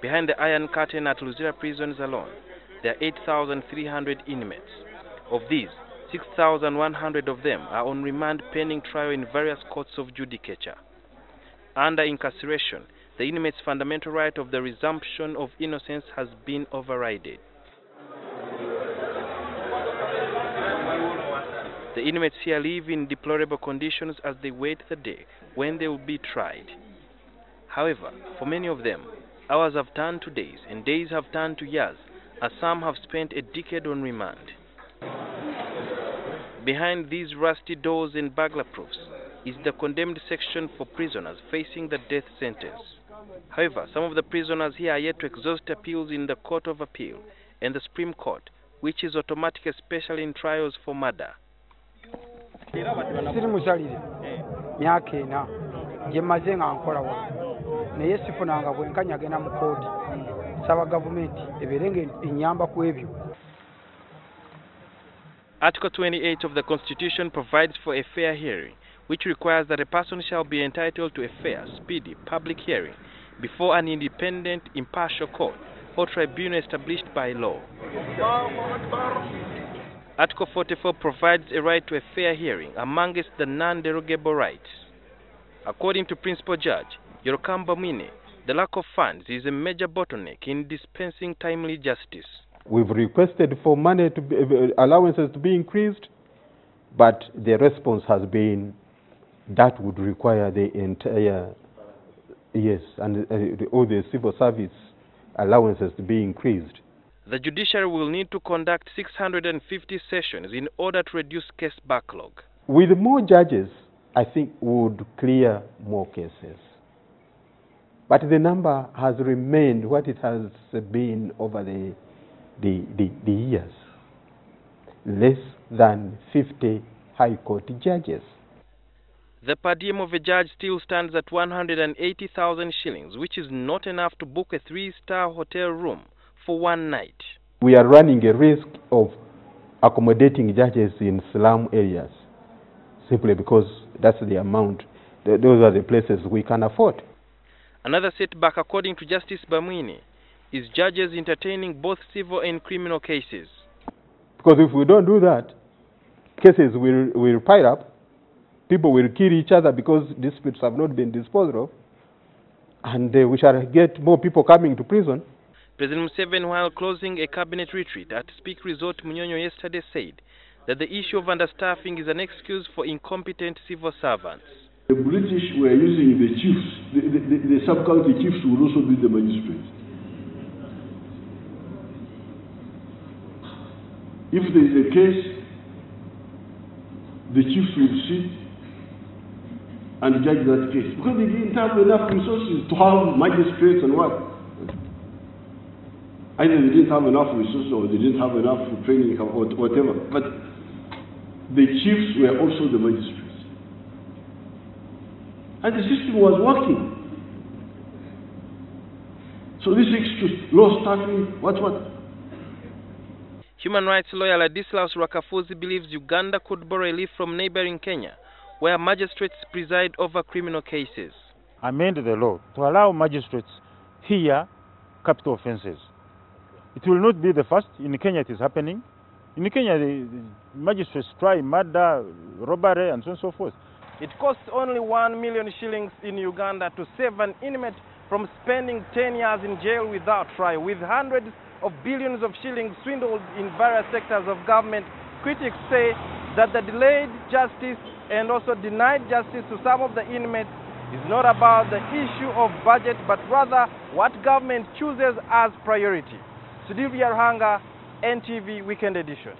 Behind the iron curtain at Luzira prisons alone, there are 8,300 inmates. Of these, 6,100 of them are on remand pending trial in various courts of judicature. Under incarceration, the inmates' fundamental right of the resumption of innocence has been overridden. The inmates here live in deplorable conditions as they wait the day when they will be tried. However, for many of them, hours have turned to days and days have turned to years, as some have spent a decade on remand. Behind these rusty doors and burglar proofs is the condemned section for prisoners facing the death sentence. However, some of the prisoners here are yet to exhaust appeals in the Court of Appeal and the Supreme Court, which is automatic especially in trials for murder. Article 28 of the Constitution provides for a fair hearing, which requires that a person shall be entitled to a fair, speedy, public hearing before an independent, impartial court or tribunal established by law. Article 44 provides a right to a fair hearing amongst the non-derogable rights. According to Principal Judge Yorokamu Bamwine, the lack of funds is a major bottleneck in dispensing timely justice. We've requested for money to be, allowances to be increased, but the response has been that would require the entire, all the civil service allowances to be increased. The judiciary will need to conduct 650 sessions in order to reduce case backlog. With more judges, I think we would clear more cases. But the number has remained what it has been over the years. Less than 50 High Court judges. The per diem of a judge still stands at 180,000 shillings, which is not enough to book a 3-star hotel room for one night. We are running a risk of accommodating judges in slum areas, simply because that's the amount, those are the places we can afford. Another setback, according to Justice Bamwine, is judges entertaining both civil and criminal cases. Because if we don't do that, cases will pile up, people will kill each other because disputes have not been disposed of, and we shall get more people coming to prison. President Museveni, while closing a cabinet retreat at Speak Resort Munyonyo yesterday, said that the issue of understaffing is an excuse for incompetent civil servants. The British were using the chiefs, the sub-county chiefs would also be the magistrates. If there is a case, the chiefs would sit and judge that case, because they didn't have enough resources to have magistrates and what. Either they didn't have enough resources or they didn't have enough training or whatever. But the chiefs were also the magistrates. And the system was working. So this excuse, low staffing, what? Human rights lawyer Ladislaus Rakafuzi believes Uganda could borrow a leaf from neighboring Kenya, where magistrates preside over criminal cases. Amend the law to allow magistrates hear capital offenses. It will not be the first. In Kenya it is happening. In Kenya the magistrates try murder, robbery and so on and so forth. It costs only 1 million shillings in Uganda to save an inmate from spending 10 years in jail without trial. With hundreds of billions of shillings swindled in various sectors of government, critics say that the delayed justice and also denied justice to some of the inmates is not about the issue of budget, but rather what government chooses as priority. Judiciary, NTV Weekend Edition.